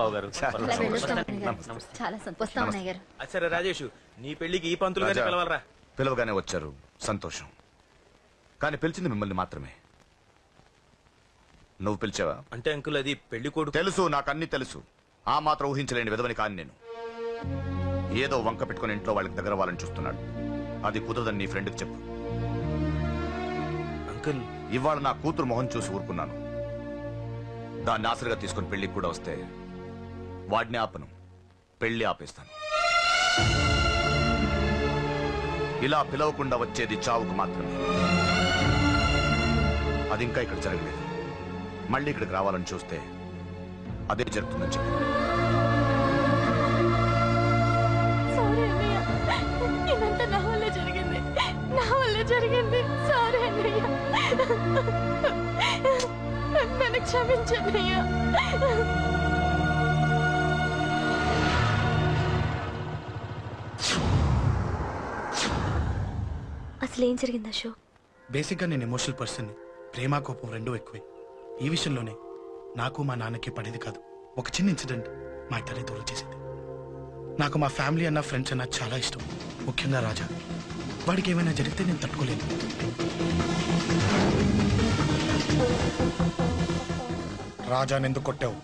బాబు గారు. సరే రాజేష్, నీ పెళ్లికి ఈ పంతులుగానే పిలవాలరా. పిలవగానే వచ్చారు, సంతోషం. కానీ పిలిచింది మిమ్మల్ని మాత్రమే. నువ్వు పిలిచావా? అంటే అంకుల్ అది పెళ్లి కొడుకు. తెలుసు, నాకు అన్ని తెలుసు. ఆ మాత్రం ఊహించలేని విధవని కాని నేను. ఏదో వంక పెట్టుకుని ఇంట్లో వాళ్ళకి దగ్గర వాళ్ళని చూస్తున్నాడు. అది కుదరదని నీ ఫ్రెండ్కి చెప్పు. అంకుల్, ఇవాళ నా కూతురు మొహం చూసి ఊరుకున్నాను. దాన్ని ఆసరిగా తీసుకుని పెళ్లికి కూడా వస్తే వాడిని ఆపను, పెళ్లి ఆపేస్తాను. ఇలా పిలవకుండా వచ్చేది చావుకు మాత్రమే. అది ఇంకా ఇక్కడ జరగలేదు. మళ్ళీ ఇక్కడికి రావాలని చూస్తే అదే జరుగుతుందని చెప్పి. అసలు ఏం జరిగింది అశోక్? బేసిక్ గా నేను ఎమోషనల్ పర్సన్. ప్రేమ కోపం రెండూ ఎక్కువే. ఈ విషయంలోనే నాకు మా నాన్నకి పడేది కాదు. ఒక చిన్న ఇన్సిడెంట్ మా ఇద్దరిని దూరం చేసింది. నాకు మా ఫ్యామిలీ అన్న ఫ్రెండ్స్ అన్న చాలా ఇష్టం, ముఖ్యంగా రాజా. వాడికి ఏమైనా జరిగితే నేను తట్టుకోలేను. రాజాని ఎందుకు కొట్టావు?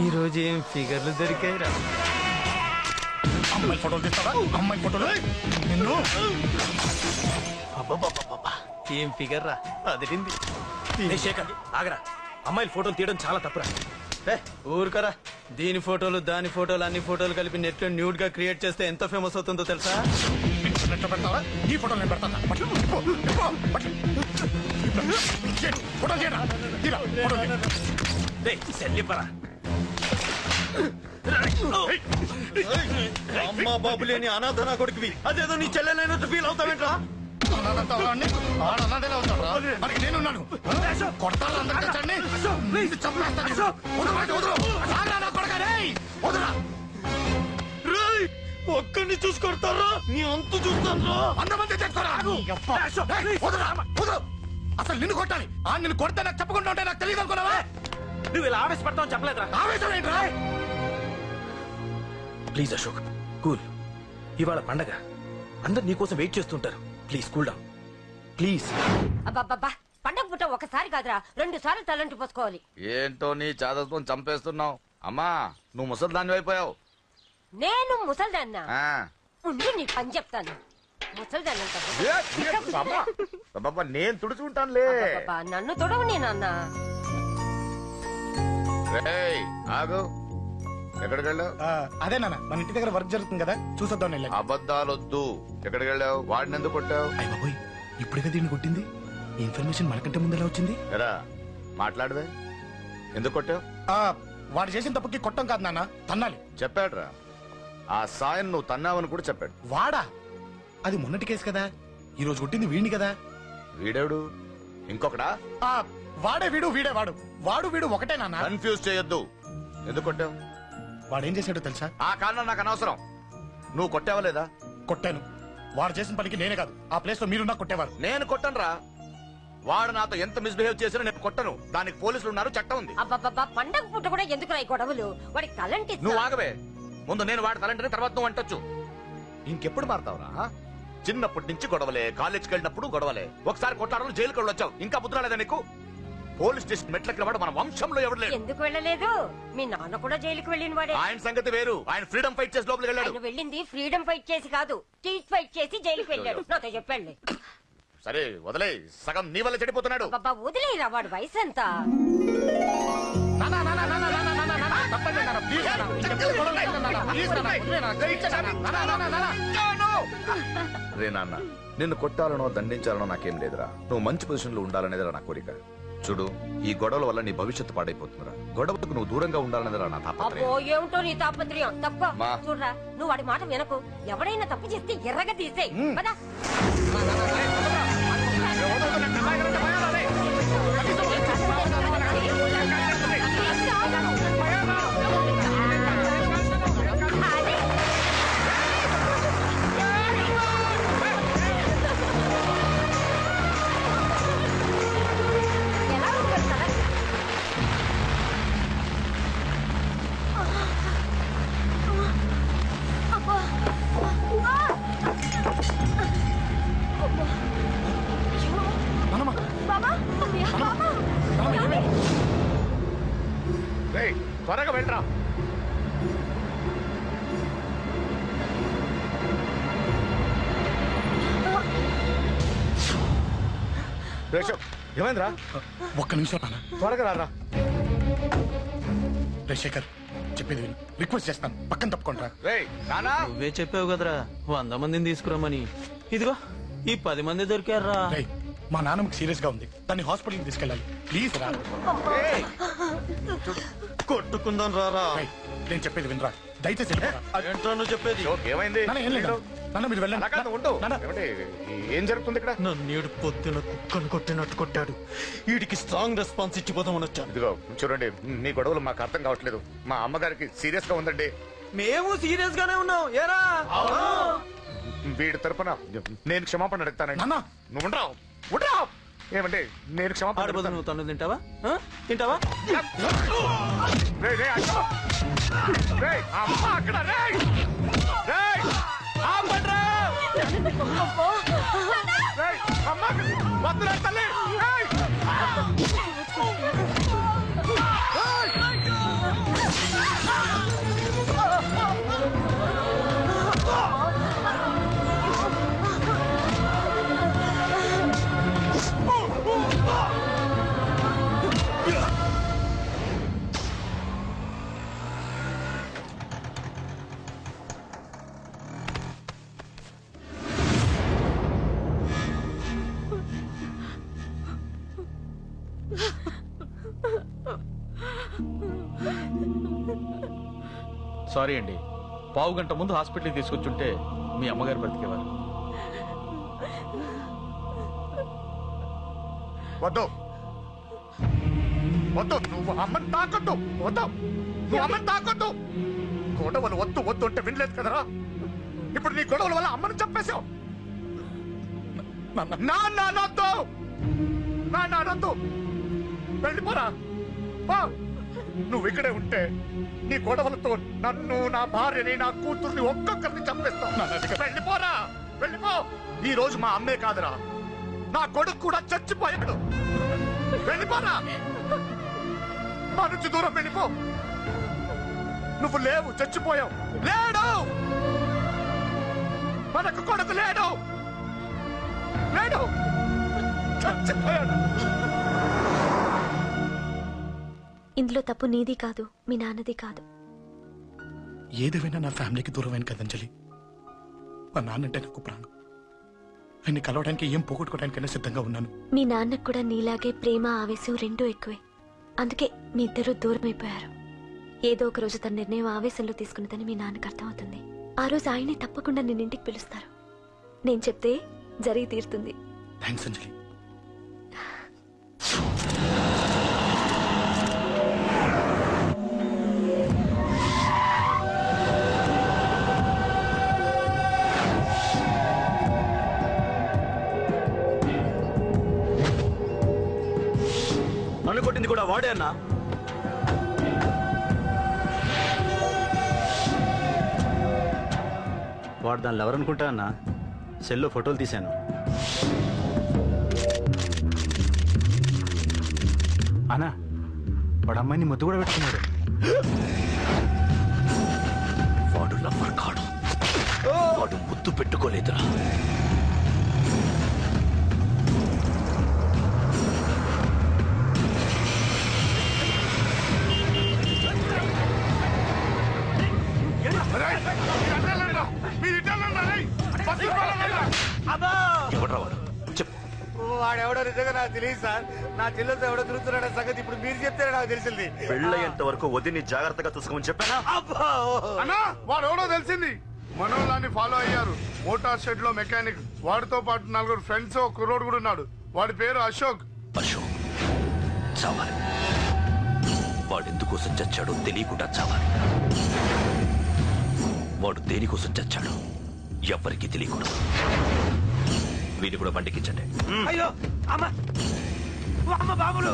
ఈ రోజు ఏం ఫిగర్లు దొరికాయిరా. అమ్మాయి ఫోటోలు తీస్తావా? అమ్మాయి ఫోటోలు నిన్ను. ఏం ఫిగర్ రా, అదిరింది. శేఖర్ ఆగరా, అమ్మాయిల ఫోటోలు తీయడం చాలా తప్పురా. ఊరుకరా, దీని ఫోటోలు దాని ఫోటోలు అన్ని ఫోటోలు కలిపి నెట్ లో న్యూడ్ గా క్రియేట్ చేస్తే ఎంత ఫేమస్ అవుతుందో తెలుసా? పెడతావా? ఈ ఫోటోలు నేను పెడతాను. అమ్మా బాబు లేని అనాథ నా కొడుకువి, అదేదో నీ చెల్లెలైనట్టు ఫీల్ అవుతావేంట్రా? నేనున్నాను. కొడతాను ఒక్కడిని చూసి కొడతారా? నీ అంతు చూస్తాను. అసలు నిన్ను కొట్టాలి. నిన్ను కొడితే నాకు చెప్పకుండా ఉంటే నాకు తెలియదు అనుకున్నావా? నువ్వు ఇలా ఆవేశపడతావు చెప్పలేదురా. ఆవేశం ఏంట్రా? Please Ashok, cool. ఇవాళ పండగ, అందరు నీకోసం వెయిట్ చేస్తుంటారు. Please cool down please. అబ్బబ్బబ్బా, పండగ పుట్ట ఒకసారి కాదురా, 2 సార్లు తలంటి పోసుకోవాలి. ఏంటో నీ చాదత్వం చంపేస్తున్నావు. అమ్మా, నువ్వు ముసలిదాన్ని అయిపోయావు. నేను ముసల్దాన్నా? ఉండి నీ పని చెప్తాను. ముసల్దాన్నంత నేను తుడుచుకుంటానులే. నన్ను తొడవు నేనన్న. ఆగు, ఎక్కడికి వెళ్ళావు? అదే నాన్న, మన ఇంటి దగ్గర వర్క్ జరుగుతుంది కదా, చూసొద్దాం. అబద్ధాలొద్దు. ఎక్కడికి వెళ్ళావు? వాడిని ఎందుకు కొట్టావు? అయ్య బాబోయ్, ఇప్పుడుగా దీన్ని కొట్టింది. ఈ ఇన్ఫర్మేషన్ మనకంటే ముందు ఎలా వచ్చింది? ఎరా మాట్లాడవే, ఎందుకు కొట్టావు? వాడు చేసిన తప్పుకి కొట్టం కాదు నాన్న, తన్నాలి. చెప్పాడురా, ఆ సాయం నువ్వు తన్నావని కూడా చెప్పాడు. వాడా? అది మొన్నటి కేసు కదా, ఈ రోజు కొట్టింది వీడిని కదా. వీడేవుడు? ఇంకొకడా? వాడే వీడు, వీడే వాడు. వాడు వీడు ఒకటే నాన్న. కన్ఫ్యూజ్ చేయొద్దు. ఎందుకు కొట్టావు? వాడేం చేశాడో తెలుసా? ఆ కారణం నాకు అనవసరం. నువ్వు కొట్టావా లేదా? కొట్టాను. వాడు చేసిన పనికి నేనే కాదు, ఆ ప్లేస్ లో మీరున్నా కొట్టేవారు. నేను కొట్టను రా. వాడు నాతో ఎంత మిస్బిహేవ్ చేసినా నేను కొట్టను. దానికి పోలీసులు ఉన్నారు, చట్టం ఉంది. అబ్బబ్బబ్బా, పండగ పుట్ట కూడా ఎందుకు రాయి గొడవలు? వాడికి తలంటి. నువ్వు ఆగవే. ముందు నేను వాడి తలంటే తర్వాత నువ్వు అంటొచ్చు. ఇంకెప్పుడు మారుతావురా? చిన్నప్పటి నుంచి గొడవలే, కాలేజ్కి వెళ్ళినప్పుడు గొడవలే. ఒకసారి కొట్లాడలు జైలుకి వచ్చావు, ఇంకా బుద్ధి రాలేదా నీకు? పోలీస్ స్టేషన్ మెట్లకి వాడు మన వంశంలో ఎవరు లేరు. ఎందుకు వెళ్ళలేదు? మీ నాన్న కూడా జైలుకి వెళ్ళిన వాడే. ఆయన సంగతి వేరు. ఆయన ఫ్రీడమ్ ఫైట్ చేసి లోపలికి వెళ్ళాడు. వెళ్ళింది ఫ్రీడమ్ ఫైట్ చేసి కాదు, టీచ్ ఫైట్ చేసి జైలుకి వెళ్ళాడు. నాతో చెప్పండి. సరే వదిలే, సగం నీ వల్ల చెడిపోతున్నాడు. బాబా వదిలేరా, వాడు వయసు ఎంత? రే నాన్న, నిన్ను కొట్టాలనో దండించాలనో నాకేం లేదురా. నువ్వు మంచి పొజిషన్ లో ఉండాలనేదిరా నా కోరిక. చూడు, ఈ గొడవల వల్ల నీ భవిష్యత్తు పాడైపోతుందిరా. గొడవకు నువ్వు దూరంగా ఉండాలనేదిరా నా తాపత్రయం. ఏమిటో నీ తాపత్రయం? తక్కువ చూడరా, నువ్వు వాడి మాట వినకు. ఎవడైనా తప్పు చేస్తే ఎర్రగా తీసేయ్. రేయ్ త్వరగా వెళ్ళరా. రేషవ్ ఏమైందిరా? ఒక్క నిమిషం నాన్న. త్వరగా రారా. రే శేఖర్, చెప్పేది విను. రిక్వెస్ట్ చేస్తాను, పక్కన తప్పుకుంటా. రేయ్ నానా. నువ్వే చెప్పావు కదరా 100 మందిని తీసుకురామని. ఇదిగో ఈ 10 మంది దొరికారా. రే, మా నాన్నకి సీరియస్ గా ఉంది, దాన్ని హాస్పిటల్కి తీసుకెళ్ళాలి. ప్లీజ్ రా. రేయ్, కొట్టుకుందాం రారా. రేయ్, నేను చెప్పేది వినరా, దయచేసి వెళ్ళిపోరా. ఏంట్రా నువ్వు చెప్పేది? షోక్ ఏమైంది? నాన్న, ఏం లేదు నాన్న, మీరు వెళ్ళండి. అలా కాదు, ఉండు. నాన్న. ఏమండి, ఏం జరుగుతుంది ఇక్కడ? నన్నేడు పొద్దున కుక్కను కొట్టినట్టు కొట్టాడు. వీడికి స్ట్రాంగ్ రెస్పాన్స్ ఇచ్చిపోదామని వచ్చాను. ఇదిగో చూడండి, మీ గొడవలు మాకు అర్థం కావట్లేదు. మా అమ్మగారికి సీరియస్ గా ఉందండి. మేము సీరియస్ గానే ఉన్నాం. ఏరా వీడి తరపున నేను క్షమాపణ అడుగుతానండి. నాన్న. నువ్వు ఉండరావు, ఉండరావు. ఏమంటే నేను క్షమాపణ ఆడిపోతే అడుగుతాను. నువ్వు తను తింటావా? తింటావా? రేయ్, రేయ్, అక్కడ. రేయ్, అమ్మ అక్కడ. రేయ్, రేయ్, ఆపండ్రా. రేయ్, అమ్మ అక్కడ. వద్దురా తల్లి. రేయ్. సారీ అండి, పావు గంట ముందు హాస్పిటల్కి తీసుకొచ్చుంటే మీ అమ్మగారు బ్రతికేవారు. వద్దు వద్దు, నువ్వు అమ్మని తాకొద్దు. వద్దు, నువ్వు అమ్మని తాకొద్దు. గొడవలు వద్దు వద్దు అంటే వినలేదు కదరా. ఇప్పుడు నీ గొడవల వల్ల అమ్మని చంపేశావు. నాన్న అనొద్దు, నాన్న అనొద్దు. వెళ్ళిపోరా. పో. నువ్వు ఇక్కడే ఉంటే నీ గొడవలతో నన్ను, నా భార్యని, నా కూతుర్ని ఒక్కొక్కరిని చంపేస్తావు. వెళ్ళిపోరా, వెళ్ళిపో. ఈ రోజు మా అమ్మే కాదురా, నా కొడుకు కూడా చచ్చిపోయాడు. వెళ్ళిపోరా, మా నుంచి దూరం వెళ్ళిపో. నువ్వు లేవు, చచ్చిపోయావు. లేడు, మనకు కొడుకు లేడు, లేడు, చచ్చిపోయాడు. ఇందులో తప్పు నీది కాదు, మీ నాన్నది కాదు. ఏదేమైనా నా ఫ్యామిలీకి దూరమైన కదంజలి. మా నాన్నంటే నాకు ప్రాణం. ఆయన్ని కలవడానికి ఏం పోగొట్టుకోవడానికైనా సిద్ధంగా ఉన్నాను. మీ నాన్నకు కూడా నీలాగే ప్రేమ, ఆవేశం రెండూ ఎక్కువే. అందుకే మీ ఇద్దరూ దూరం అయిపోయారు. ఏదో ఒక రోజు తన నిర్ణయం ఆవేశంలో తీసుకున్నదని మీ నాన్నకు అర్థమవుతుంది. ఆ రోజు ఆయనే తప్పకుండా నిన్న ఇంటికి పిలుస్తారు. నేను చెప్తే జరిగి తీరుతుంది. థ్యాంక్స్ అంజలి. నన్ను కొట్టింది కూడా వాడే అన్నా. వాడు దానిలో ఎవరనుకుంటా అన్న, సెల్లో ఫోటోలు తీశాను. అన్నా, వాడు అమ్మాయిని ముద్దు కూడా పెట్టుకున్నాడు. వాడు లవ్వర్ కాడు, వాడు ముద్దు పెట్టుకోలేదురా. ఎవడ్రా వాడు? చెప్పు. వాడెవడో నిజంగా నాకు తెలియదు సార్. నా చెల్లెలతో ఎవడో తిరుగుతున్నాడే సంగతి ఇప్పుడు మీరు చెప్తే నాకు తెలిసింది. పెళ్ళయ్యేంత వరకు వదిని జాగ్రత్తగా చూసుకోమని చెప్పానా? అన్నా, వాడెవడో తెలిసింది. మనోళ్ళని ఫాలో అయ్యారు. మోటార్ షెడ్ లో మెకానిక్. వాడితో పాటు 4 ఫ్రెండ్స్, ఒక కుర్రోడు కూడా ఉన్నాడు. వాడి పేరు అశోక్. అశోక్ చావాలి. వాడెందుకోసం చచ్చాడో తెలియకుండా చావాలి. వాడు దేనికోసం చచ్చాడో ఎవ్వరికీ తెలియకూడదు. వీడిని కూడా బండికించండి. అయ్యో అమ్మ, అమ్మ బాబులు.